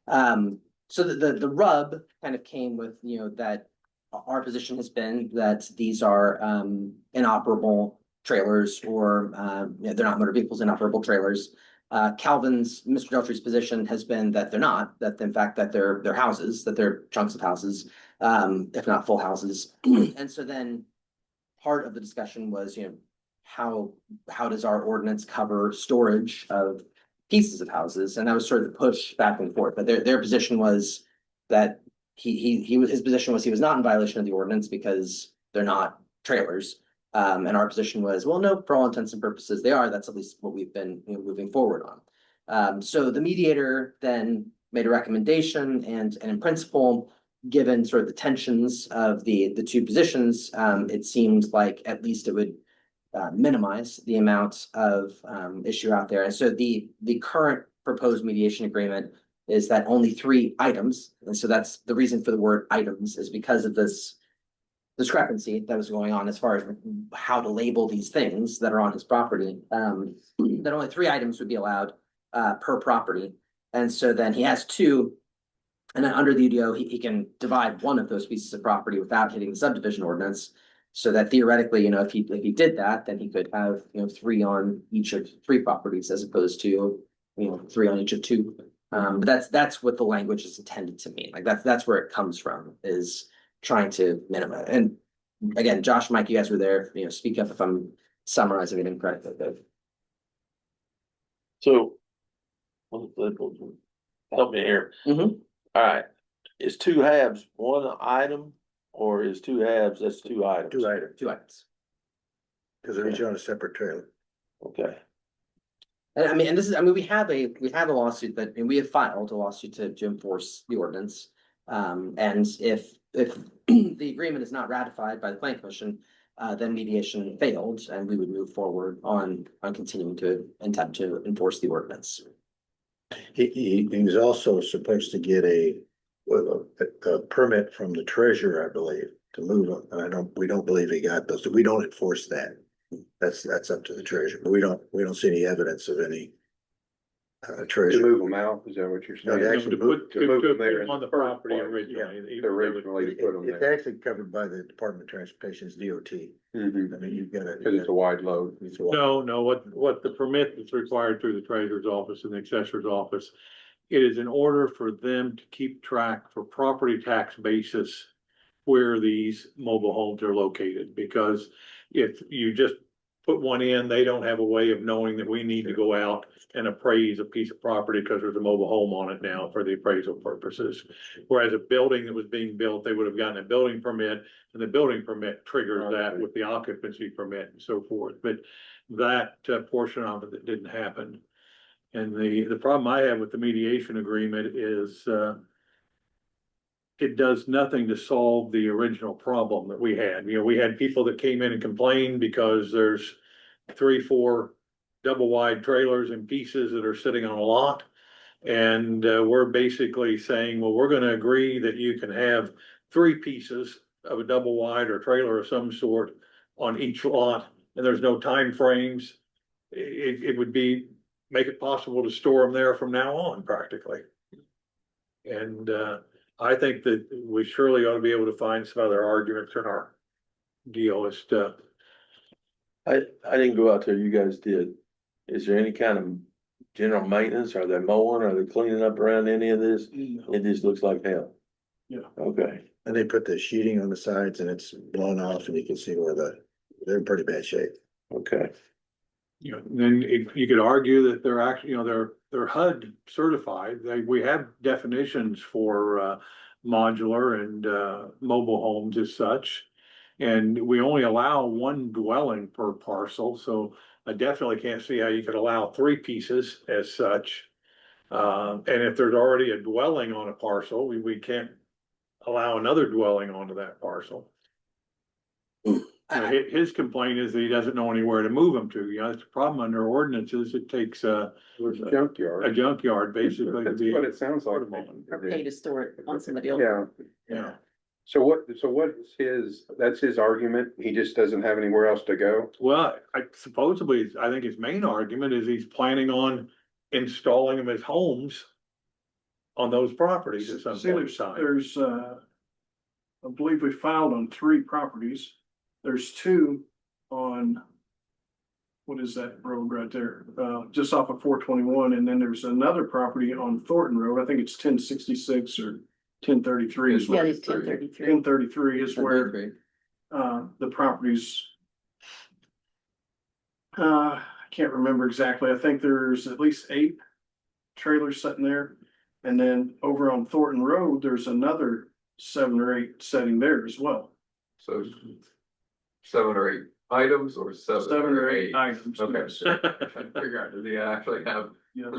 So the rub kind of came with, you know, that our position has been that these are inoperable trailers, or they're not motor vehicles, inoperable trailers. Calvin's, Mr. Deltry's position has been that they're not, that in fact that they're houses, that they're chunks of houses, if not full houses. And so then part of the discussion was, you know, how does our ordinance cover storage of pieces of houses? And that was sort of the push back and forth. But their position was that his position was he was not in violation of the ordinance because they're not trailers. And our position was, well, no, for all intents and purposes, they are. That's at least what we've been, you know, moving forward on. So the mediator then made a recommendation, and in principle, given sort of the tensions of the two positions, it seemed like at least it would minimize the amount of issue out there. And so the current proposed mediation agreement is that only 3 items, and so that's the reason for the word items, is because of this discrepancy that was going on as far as how to label these things that are on his property. That only 3 items would be allowed per property. And so then he has 2, and then under the UDO, he can divide one of those pieces of property without hitting the subdivision ordinance. So that theoretically, you know, if he did that, then he could have, you know, 3 on each of 3 properties as opposed to, you know, 3 on each of 2. But that's what the language is intended to mean. Like that's where it comes from, is trying to minimize. And again, Josh, Mike, you guys were there, you know, speak up if I'm summarizing it incorrectly. So. Help me here. Mhm. All right, is 2 halves one item, or is 2 halves, that's 2 items? 2 items, 2 items. because they're each on a separate trailer. Okay, And I mean, and this is, I mean, we have a lawsuit that, and we have filed a lawsuit to enforce the ordinance. And if the agreement is not ratified by the planning commission, then mediation failed, and we would move forward on continuing to attempt to enforce the ordinance. He was also supposed to get a permit from the treasurer, I believe, to move them, and we don't believe he got those. We don't enforce that. That's up to the treasurer, but we don't see any evidence of any To treasurer. move them out, is that what you're No, saying? they actually To put to move them there them on the property originally. Originally to put them It's there. actually covered by the Department of Transportation's DOT. Mhm. I mean, you've got to. Cause it's a wide load. No, what the permit that's required through the treasurer's office and the assessor's office. It is in order for them to keep track for property tax basis where these mobile homes are located, because if you just put one in, they don't have a way of knowing that we need to go out and appraise a piece of property because there's a mobile home on it now for the appraisal purposes. Whereas a building that was being built, they would have gotten a building permit, and the building permit triggers that with the occupancy permit and so forth. But that portion of it that didn't happen. And the problem I have with the mediation agreement is, it does nothing to solve the original problem that we had. You know, we had people that came in and complained because there's 3, 4 double wide trailers and pieces that are sitting on a lot. And we're basically saying, well, we're gonna agree that you can have 3 pieces of a double wide or trailer of some sort on each lot, and there's no time frames. it would be, make it possible to store them there from now on practically. And, I think that we surely ought to be able to find some other arguments in our deal as to, I didn't go out there, you guys did. Is there any kind of general maintenance? Are they mowing? Are they cleaning up around any of this? It just looks like hell. Yeah. Okay, And they put the sheeting on the sides and it's blown off and you can see where they're in pretty bad shape. okay. you know, then you could argue that they're actually, you know, they're HUD certified. We have definitions for, modular and, mobile homes as such. And we only allow one dwelling per parcel, so I definitely can't see how you could allow three pieces as such. And if there's already a dwelling on a parcel, we can't allow another dwelling onto that parcel. His complaint is that he doesn't know anywhere to move them to, you know, it's a problem under ordinances, it takes a junkyard basically to That's be. what it sounds like. Or pay to store it on somebody else. Yeah, Yeah, so what is that's his argument? He just doesn't have anywhere else to go? well, I think his main argument is he's planning on installing them as homes on those properties at some See, point in time. there's, I believe we filed on 3 properties. There's 2 on, what is that road right there? Just off of 421, and then there's another property on Thornton Road. I think it's 1066 or 1033 is Yeah, where, it's 1033. 1033 is where, the properties. I can't remember exactly. I think there's at least 8 trailers sitting there. And then over on Thornton Road, there's another 7 or 8 sitting there as well. So 7 or 8 items or 7 or 8? items. Okay. yes. Trying to figure out, does he actually have Yes.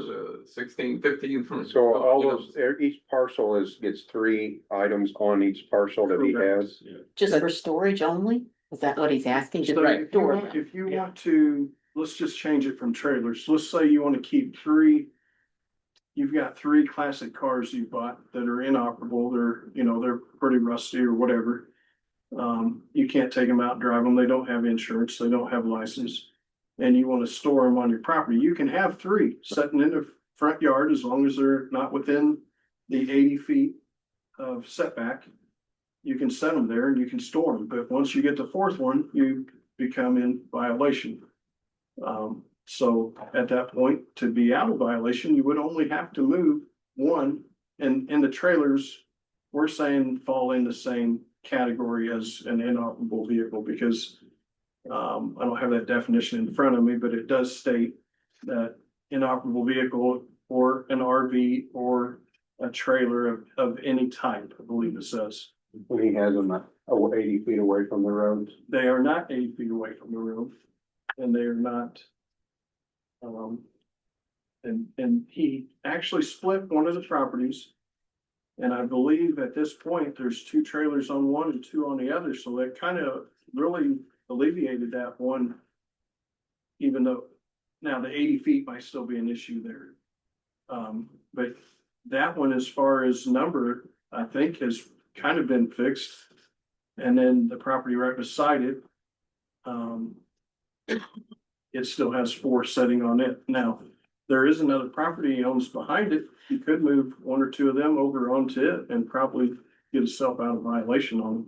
16, 15? So all those, each parcel gets 3 items on each parcel that he has? Just for storage only? Is that what he's asking? Just So right, if you store want, them? if you want to, let's just change it from trailers. Let's say you want to keep 3. You've got 3 classic cars you bought that are inoperable. They're pretty rusty or whatever. You can't take them out and drive them. They don't have insurance. They don't have license. And you want to store them on your property. You can have 3 sitting in the front yard as long as they're not within the 80 feet of setback. You can set them there and you can store them. But once you get the 4th one, you become in violation. So at that point, to be out of violation, you would only have to move 1. And in the trailers, we're saying fall in the same category as an inoperable vehicle because I don't have that definition in front of me, but it does state that inoperable vehicle or an RV or a trailer of any type, I believe it says. When he has them 80 feet away from the roads? They are not 80 feet away from the road and they are not. And he actually split one of the properties. And I believe at this point, there's 2 trailers on one and 2 on the other, so that kind of really alleviated that one. Even though now the 80 feet might still be an issue there. But that one, as far as number, I think has kind of been fixed. And then the property right beside it, it still has 4 sitting on it. Now, there is another property he owns behind it. You could move 1 or 2 of them over onto it and probably get yourself out of violation on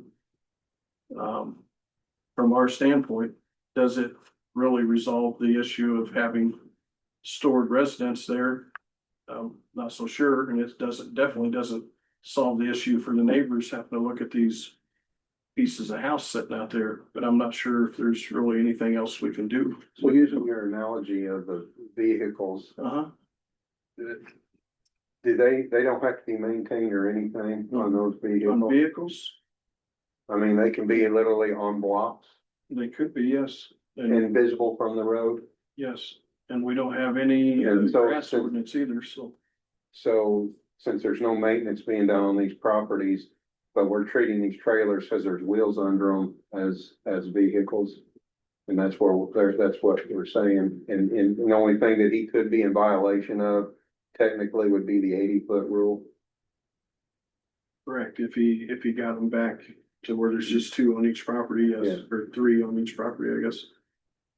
them. From our standpoint, does it really resolve the issue of having stored residents there? Not so sure, and it definitely doesn't solve the issue for the neighbors having to look at these pieces of house sitting out there, but I'm not sure if there's really anything else we can do. So using your analogy of the vehicles, do they don't have to be maintained or anything on those On vehicles? vehicles, I mean, they can be literally on blocks they could be, yes, and and visible from the road. yes, and we don't have any And so- grass ordinance either, so. So since there's no maintenance being done on these properties, but we're treating these trailers because there's wheels under them as vehicles. And that's what we're saying. And the only thing that he could be in violation of technically would be the 80-foot rule. Correct, if he got them back to where there's just 2 on each property, yes, Yeah. or 3 on each property, I guess.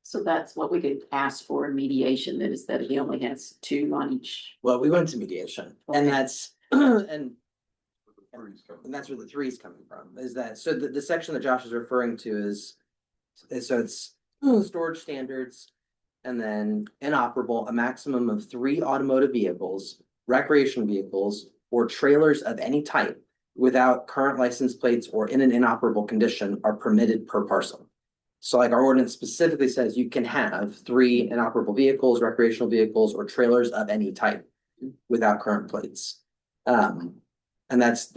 So that's what we could ask for in mediation, that is that he only has two on each. Well, we went to mediation and Okay. that's, and that's where the three is coming from, is that, so the section that Josh is referring to so it's storage standards. And then inoperable, a maximum of 3 automotive vehicles, recreation vehicles, or trailers of any type without current license plates or in an inoperable condition are permitted per parcel. So like our ordinance specifically says you can have 3 inoperable vehicles, recreational vehicles, or trailers of any type without current plates. And that's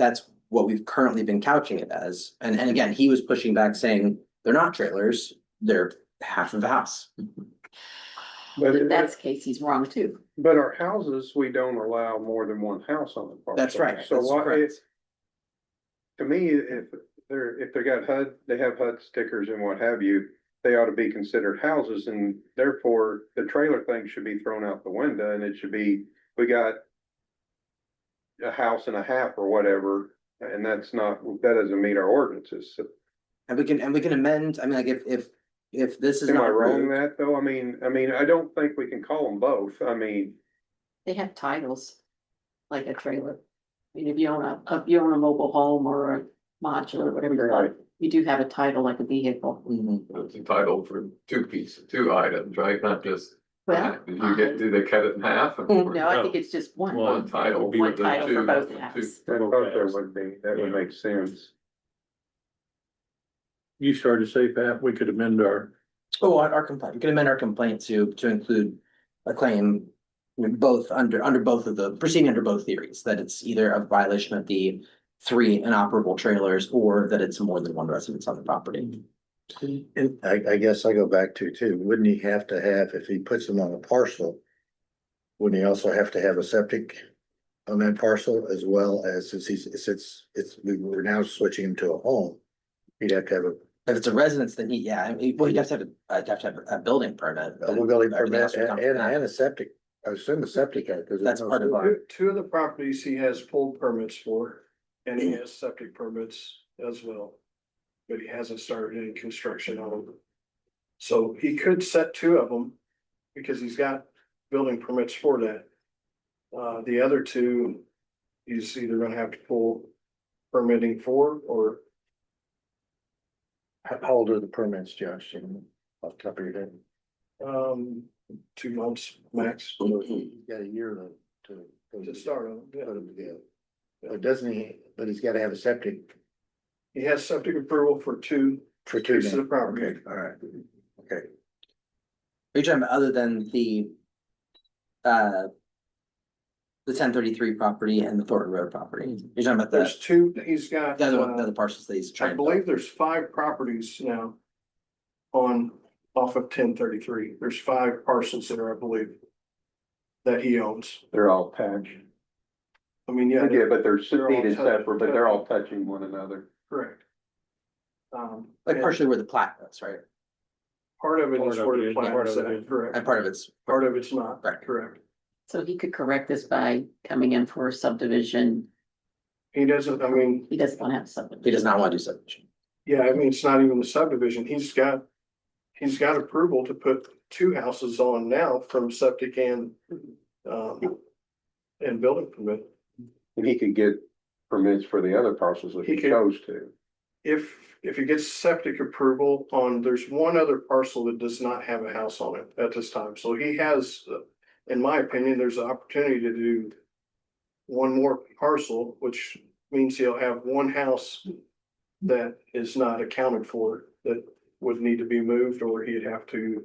what we've currently been couching it as. And again, he was pushing back saying they're not trailers, they're half of the house. But In that case, he's wrong too. but our houses, we don't allow more than one house on the parcel. That's right. So That's why, correct. to me, if they got HUD, they have HUD stickers and what have you, they ought to be considered houses, and therefore the trailer thing should be thrown out the window, and it should be, we got a house and a half or whatever, and that doesn't meet our ordinances. So, And we can amend, I mean, like if this is am I not wrong approved, that though? I mean, I don't think we can call them both. I mean, They have titles, like a trailer. I mean, if you own a mobile home or a modular, whatever you call it, you do have a title like a vehicle. It's entitled for two items, right? Not just. Well, Do they cut it in half? no, I think it's just one. One title. One title for both Two. houses. I thought there would be, that would make sense. You started to say, Pat, we could amend our, our complaint, we can amend our complaint to include a claim. Both under both of the, proceeding under both theories, that it's either a violation of the 3 inoperable trailers or that it's more than one residence on the property. And I guess I go back to too, wouldn't he have to have, if he puts them on a parcel? Wouldn't he also have to have a septic on that parcel as well as, we're now switching him to a home? He'd have to have If it's a residence, then he'd have to have a building permit. a building Everything permit else would come from that. and a septic, I assume a septic. That's part of our, Two of the properties he has pulled permits for, and he has septic permits as well. But he hasn't started any construction on them. So he could set 2 of them, because he's got building permits for that. The other 2, he's either gonna have to pull permitting for, or How old are the permits, Josh? Off the top of your head? 2 months max You got a year to to start on. put Yeah. them together. But doesn't he, but he's gotta have a septic He has septic approval for 2 for 2 pieces now. of property. Okay, all right, okay. are you talking about other than the 1033 property and the Thornton Road property? You're talking about There's 2, he's got. the other parcels that he's I trying to. believe there's 5 properties now off of 1033. There's 5 parcels there, I believe, that he owns. They're all attached. I mean, yeah. Yeah, but they're They're all deeded touch- separate, but they're all touching one another. Correct. Like and partially where the plat was, right? part of it is Part of where it the is, plan part is of it at, is. correct. And part of it's. Part of it's not, Right. correct. So he could correct this by coming in for a subdivision. He doesn't, I mean, He doesn't want to have He subdivision. does not want to do subdivision. yeah, I mean, it's not even the subdivision. He's got approval to put 2 houses on now from septic and building permit. And he could get permits for the other parcels if He he could. chose to. If he gets septic approval there's one other parcel that does not have a house on it at this time, so he has, in my opinion, there's an opportunity to do one more parcel, which means he'll have one house that is not accounted for, that would need to be moved, or he'd have to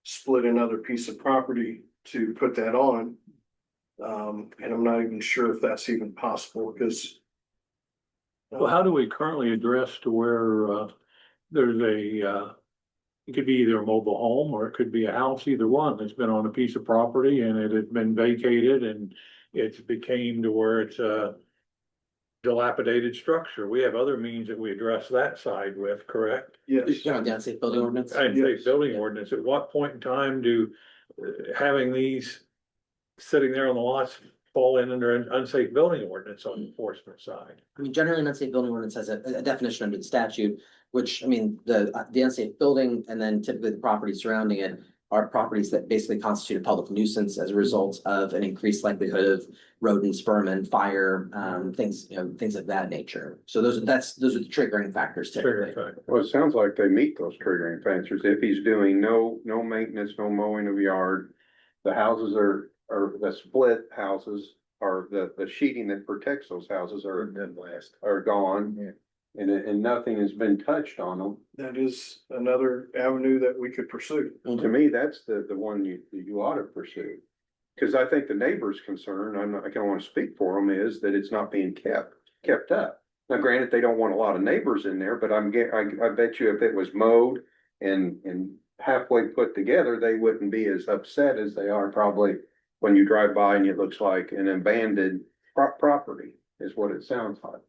split another piece of property to put that on. And I'm not even sure if that's even possible, because well, how do we currently address to where, there's it could be either a mobile home or it could be a house, either one that's been on a piece of property and it had been vacated and it's became to where it's a dilapidated structure. We have other means that we address that side with, correct? yes. You know, the unsafe building ordinance. I'd say Yes. building ordinance, at what point in time do having these sitting there on the lots fall in under an unsafe building ordinance on the enforcement side. I mean, generally, an unsafe building ordinance has a definition under the statute, which, I mean, the unsafe building and then typically the properties surrounding it are properties that basically constitute a public nuisance as a result of an increased likelihood of rodents, vermin, fire, things, things of that nature. So those are the triggering factors typically. Trigger effect. Well, it sounds like they meet those triggering factors. If he's doing no maintenance, no mowing of yard, the houses are the split houses, or the sheeting that protects those houses are gone. And nothing has been touched on them. That is another avenue that we could pursue. To me, that's the one you ought to pursue. Cause I think the neighbor's concern, I don't wanna speak for them, is that it's not being kept up. Now granted, they don't want a lot of neighbors in there, but I bet you if it was mowed and halfway put together, they wouldn't be as upset as they are probably when you drive by and it looks like an abandoned property is what it sounds like.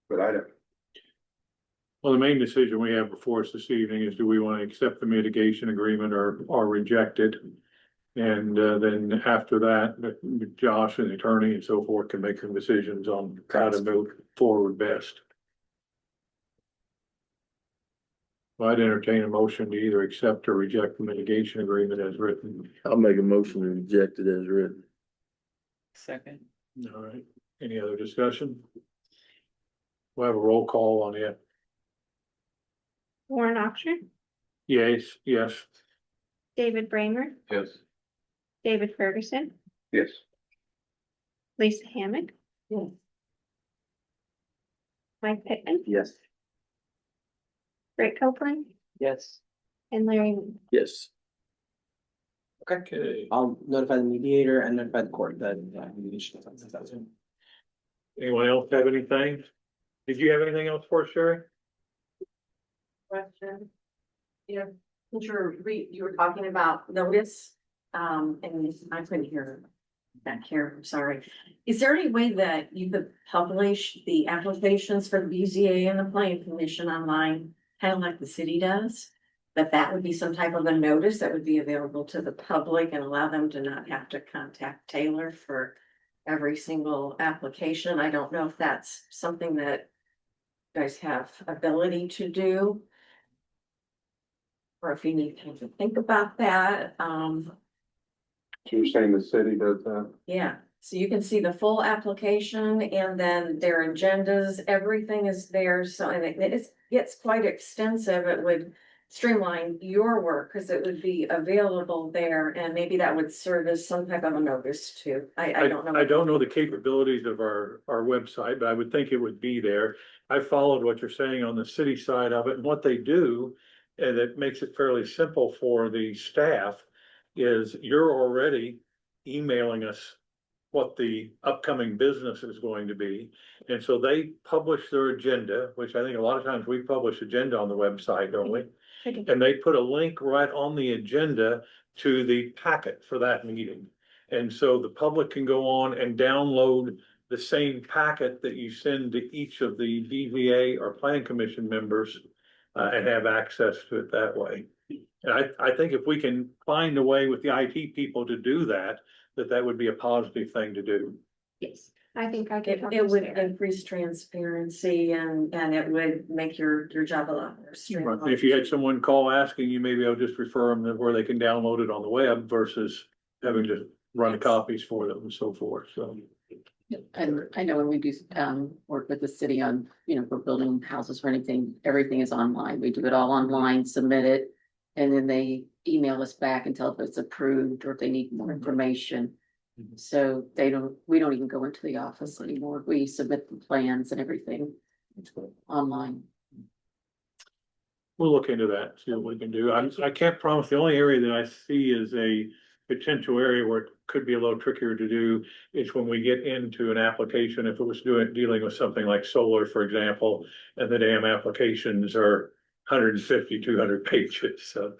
But I don't. Well, the main decision we have before us this evening is, do we want to accept the mitigation agreement or reject it? And then after that, Josh and the attorney and so forth can make some decisions on how to move forward best. Well, I'd entertain a motion to either accept or reject the mitigation agreement as written. I'll make a motion to reject it as written. Second. All right, any other discussion? We'll have a roll call on it. Warren Oxford, Yes, yes. David Bramer, Yes. David Ferguson, Yes. Lisa Hammock, Yes. Mike Pittman, Yes. Rick Copeland, Yes. and Larry. Moon. Yes. Okay. I'll notify the mediator and notify the court that, mediation. Anyone else have anything? Did you have anything else for us, Sherry? Question. Yeah, since you were talking about notice, and I couldn't hear back here, I'm sorry. Is there any way that you could publish the applications for the BZA and the planning commission online, kind of like the city does? That would be some type of a notice that would be available to the public and allow them to not have to contact Taylor for every single application. I don't know if that's something that you guys have ability to do. Or if you need time to think about that, So you're saying the city does that? yeah, so you can see the full application and then their agendas, everything is there, so and it's quite extensive, it would streamline your work, cause it would be available there, and maybe that would serve as some type of a notice too, I don't know. I don't know the capabilities of our website, but I would think it would be there. I followed what you're saying on the city side of it, and what they do, and it makes it fairly simple for the staff, is you're already emailing us what the upcoming business is going to be. And so they publish their agenda, which I think a lot of times we publish agenda on the website, don't we? And they put a link right on the agenda to the packet for that meeting. And so the public can go on and download the same packet that you send to each of the BVA or Plan Commission members and have access to it that way. And I think if we can find a way with the IT people to do that, that would be a positive thing to do. Yes, I think I could. It would increase transparency and it would make your job a lot more streamlined. If you had someone call asking, you maybe I'll just refer them to where they can download it on the web versus having to run copies for them and so forth, so. And I know when we do work with the city on, for building houses or anything, everything is online. We do it all online, submit it. And then they email us back and tell if it's approved or if they need more information. So we don't even go into the office anymore. We submit the plans and everything online. We'll look into that, see what we can do. I can't promise. The only area that I see is a potential area where it could be a little trickier to do is when we get into an application, if it was dealing with something like solar, for example, and the damn applications are 150, 200 pages. So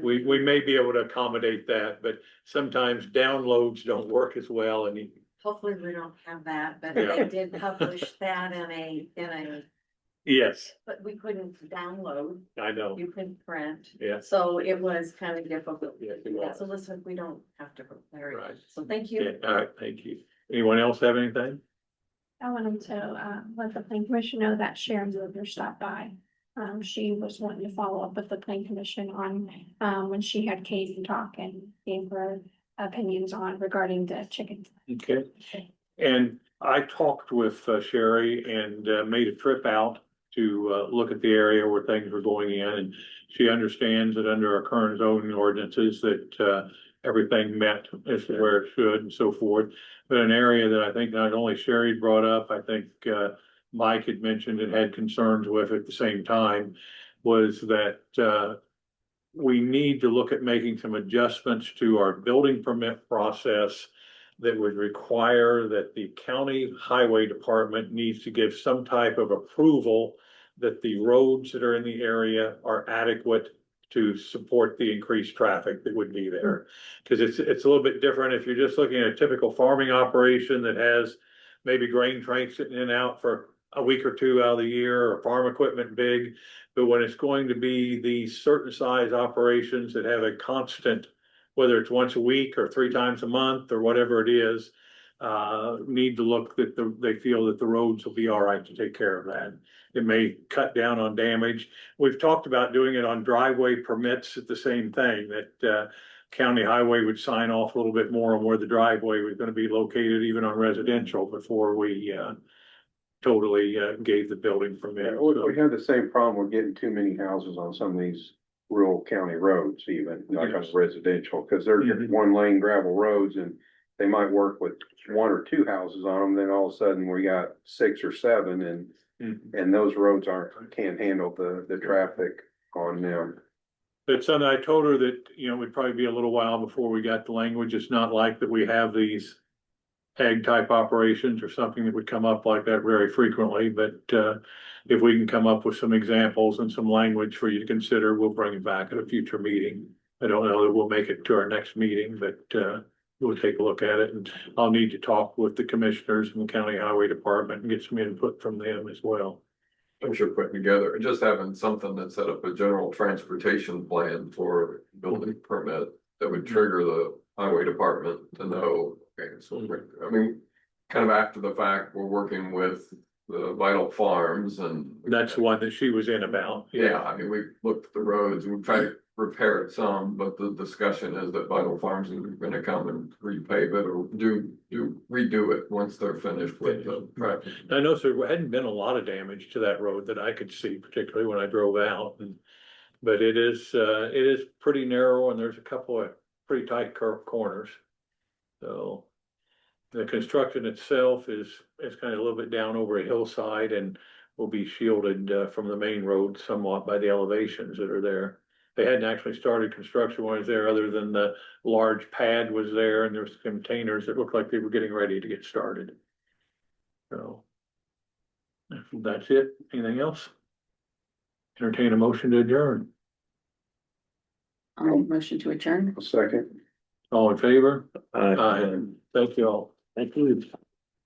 we may be able to accommodate that, but sometimes downloads don't work as well Hopefully we don't have that, but Yeah. they did publish that in a Yes, but we couldn't download, I know, you couldn't print. yeah. So it was kind of difficult. Yes, it was. So listen, we don't have to prepare Right. it. So thank Yeah, you. all right, thank you. Anyone else have anything? I wanted to, let the planning commission know that Sharon Wilbur stopped by. She was wanting to follow up with the planning commission on, when she had Katie talk and gave her opinions on regarding the chicken. Okay. And I talked with Sherry and made a trip out to look at the area where things were going in. And she understands that under our current zoning ordinances that everything met as to where it should and so forth. But an area that I think not only Sherry brought up, I think Mike had mentioned and had concerns with at the same time, was that we need to look at making some adjustments to our building permit process that would require that the county highway department needs to give some type of approval that the roads that are in the area are adequate to support the increased traffic that would be there. Cause it's a little bit different if you're just looking at a typical farming operation that has maybe grain trains sitting in and out for a week or two out of the year, or farm equipment big. But when it's going to be these certain size operations that have a constant, whether it's once a week or 3 times a month or whatever it is, need to look that they feel that the roads will be all right to take care of that. It may cut down on damage. We've talked about doing it on driveway permits at the same thing, that county highway would sign off a little bit more on where the driveway was gonna be located, even on residential, before we totally gave the building permit. We have the same problem. We're getting too many houses on some of these rural county roads even, like on Yes. residential, because they're just Mhm. 1 lane gravel roads and they might work with 1 or 2 houses on them, then all of a sudden we got 6 or 7 and those roads can't handle the traffic on them. But something I told her that, it'd probably be a little while before we got the language. It's not like that we have these ag type operations or something that would come up like that very frequently, but if we can come up with some examples and some language for you to consider, we'll bring it back at a future meeting. I don't know that we'll make it to our next meeting, but we'll take a look at it, and I'll need to talk with the commissioners and the county highway department and get some input from them as well. I'm sure putting together, just having something that set up a general transportation plan for building permit that would trigger the highway department to know, okay, so, I mean, kind of after the fact, we're working with the Vital Farms and. That's the one that she was in about. Yeah, I mean, we've looked at the roads, we've tried to repair it some, but the discussion is that Vital Farms is gonna come and repave it or redo it once they're finished with the traffic. I know there hadn't been a lot of damage to that road that I could see, particularly when I drove out, but it is pretty narrow and there's a couple of pretty tight curved corners. So the construction itself is kind of a little bit down over a hillside and will be shielded from the main road somewhat by the elevations that are there. They hadn't actually started construction when I was there, other than the large pad was there and there's containers that looked like they were getting ready to get started. So that's it. Anything else? Entertain a motion to adjourn. Motion to adjourn. A second. All in favor? Aye. Thank you all. Thank you.